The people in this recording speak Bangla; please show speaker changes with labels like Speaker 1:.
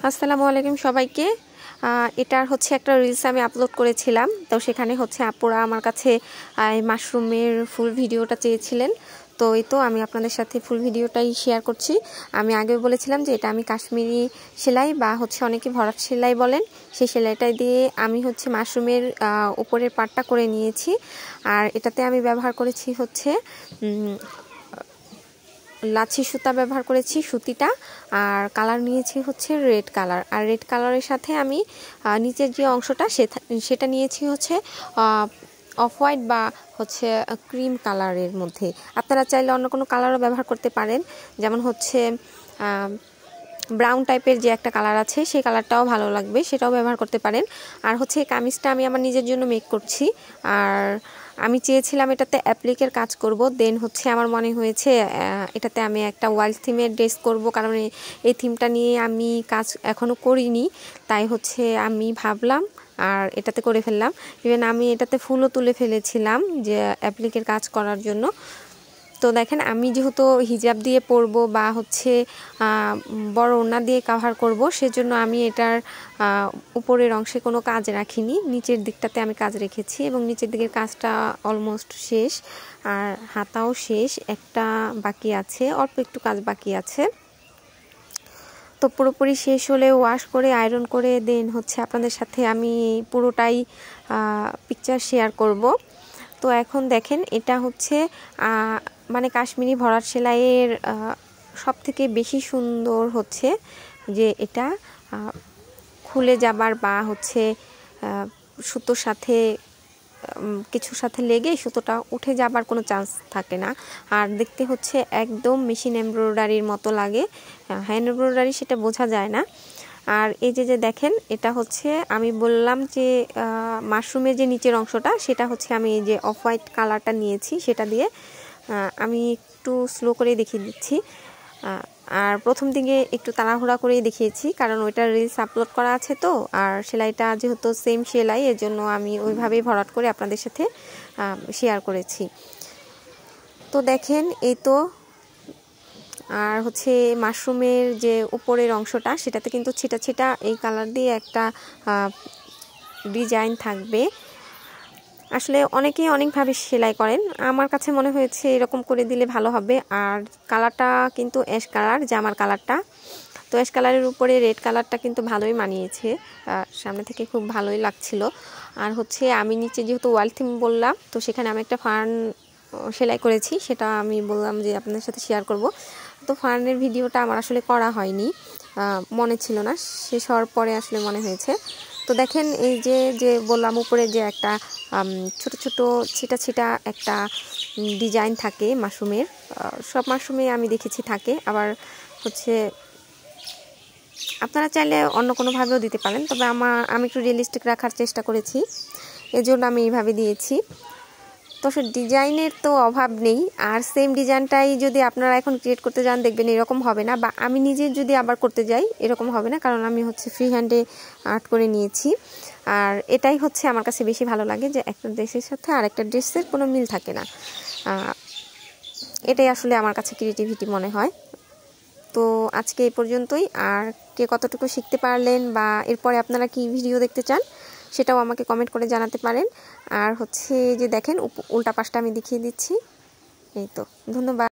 Speaker 1: আসসালামু আলাইকুম সবাইকে। এটার হচ্ছে একটা রিলস আমি আপলোড করেছিলাম, তো সেখানে হচ্ছে আপুরা আমার কাছে মাশরুমের ফুল ভিডিওটা চেয়েছিলেন। তো এই তো আমি আপনাদের সাথে ফুল ভিডিওটাই শেয়ার করছি। আমি আগে বলেছিলাম যে এটা আমি কাশ্মীরি সেলাই বা হচ্ছে অনেকে ভরাট সেলাই বলেন, সেই সেলাইটা দিয়ে আমি হচ্ছে মাশরুমের উপরের পাটটা করে নিয়েছি। আর এটাতে আমি ব্যবহার করেছি হচ্ছে লাচ্ছি সুতা ব্যবহার করেছি, সুতিটা। আর কালার নিয়েছি হচ্ছে রেড কালার। আর রেড কালারের সাথে আমি নিচের যে অংশটা সেটা নিয়েছি হচ্ছে অফ হোয়াইট বা হচ্ছে ক্রিম কালারের মধ্যে। আপনারা চাইলে অন্য কোনো কালারও ব্যবহার করতে পারেন, যেমন হচ্ছে ব্রাউন টাইপের যে একটা কালার আছে সেই কালারটাও ভালো লাগবে, সেটাও ব্যবহার করতে পারেন। আর হচ্ছে এই কামিজটা আমি আমার নিজের জন্য মেক করছি। আর আমি চেয়েছিলাম এটাতে অ্যাপ্লিকের কাজ করব, দেন হচ্ছে আমার মনে হয়েছে এটাতে আমি একটা ওয়াইল্ড থিমের ড্রেস করব, কারণ এই থিমটা নিয়ে আমি কাজ এখনও করিনি, তাই হচ্ছে আমি ভাবলাম আর এটাতে করে ফেললাম। ইভেন আমি এটাতে ফুলও তুলে ফেলেছিলাম যে অ্যাপ্লিকের কাজ করার জন্য। তো দেখেন, আমি যেহেতু হিজাব দিয়ে পরবো বা হচ্ছে বড় ওড়না দিয়ে কাভার করব, সেজন্য আমি এটার উপরের অংশে কোনো কাজ রাখিনি, নিচের দিকটাতে আমি কাজ রেখেছি এবং নিচের দিকের কাজটা অলমোস্ট শেষ। আর হাতাও শেষ, একটা বাকি আছে, অল্প একটু কাজ বাকি আছে। তো পুরোপুরি শেষ হলে ওয়াশ করে আয়রন করে দেন হচ্ছে আপনাদের সাথে আমি পুরোটাই পিকচার শেয়ার করব। তো এখন দেখেন, এটা হচ্ছে মানে কাশ্মীরি ভরাট সেলাইয়ের সবথেকে বেশি সুন্দর হচ্ছে যে এটা খুলে যাবার বা হচ্ছে সুতোর সাথে কিছুর সাথে লেগে সুতোটা উঠে যাবার কোনো চান্স থাকে না। আর দেখতে হচ্ছে একদম মেশিন এমব্রয়ডারির মতো লাগে, হ্যান্ড এমব্রয়ডারি সেটা বোঝা যায় না। আর এই যে দেখেন, এটা হচ্ছে আমি বললাম যে মাশরুমের যে নিচের অংশটা সেটা হচ্ছে আমি এই যে অফ হোয়াইট কালারটা নিয়েছি, সেটা দিয়ে আমি একটু স্লো করে দেখিয়ে দিচ্ছি। আর প্রথম দিকে একটু তাড়াহুড়া করেই দেখিয়েছি, কারণ ওইটার রিলস আপলোড করা আছে। তো আর সেলাইটা যেহেতু সেম সেলাই, এর জন্য আমি ওইভাবেই ভরাট করে আপনাদের সাথে শেয়ার করেছি। তো দেখেন এই তো। আর হচ্ছে মাশরুমের যে উপরের অংশটা সেটাতে কিন্তু ছিটা ছিটা এই কালার দিয়ে একটা ডিজাইন থাকবে। আসলে অনেকেই অনেকভাবে সেলাই করেন, আমার কাছে মনে হয়েছে এরকম করে দিলে ভালো হবে। আর কালারটা কিন্তু অ্যাশ কালার, জামার কালারটা। তো অ্যাশ কালারের উপরে রেড কালারটা কিন্তু ভালোই মানিয়েছে, সামনে থেকে খুব ভালোই লাগছিল। আর হচ্ছে আমি নিচে যেহেতু ওয়াল থিম বললাম, তো সেখানে আমি একটা ফার্ন সেলাই করেছি, সেটা আমি বললাম যে আপনাদের সাথে শেয়ার করব। তো ফার্নের ভিডিওটা আমার আসলে করা হয়নি, মনে ছিল না, শেষ হওয়ার পরে আসলে মনে হয়েছে। তো দেখেন, এই যে বললাম উপরে যে একটা ছোট ছোট ছিটা ছিটা একটা ডিজাইন থাকে মাশরুমের, সব মাশরুমে আমি দেখেছি থাকে। আবার হচ্ছে আপনারা চাইলে অন্য কোনোভাবেও দিতে পারেন, তবে আমি একটু রিয়েলিস্টিক রাখার চেষ্টা করেছি, এজন্য আমি এইভাবে দিয়েছি। তো সে ডিজাইনের তো অভাব নেই। আর সেম ডিজাইনটাই যদি আপনারা এখন ক্রিয়েট করতে যান, দেখবেন এরকম হবে না, বা আমি নিজে যদি আবার করতে যাই এরকম হবে না, কারণ আমি হচ্ছে ফ্রি হ্যান্ডে আর্ট করে নিয়েছি। আর এটাই হচ্ছে আমার কাছে বেশি ভালো লাগে, যে একটা ড্রেসের সাথে আর একটা ড্রেসের কোনো মিল থাকে না। এটাই আসলে আমার কাছে ক্রিয়েটিভিটি মনে হয়। তো আজকে এই পর্যন্তই। আর কে কতটুকু শিখতে পারলেন বা এরপরে আপনারা কি ভিডিও দেখতে চান সেটাও আমাকে কমেন্ট করে জানাতে পারেন। আর হচ্ছে যে দেখেন, উল্টা পাশটা আমি দেখিয়ে দিচ্ছি। এই তো, ধন্যবাদ।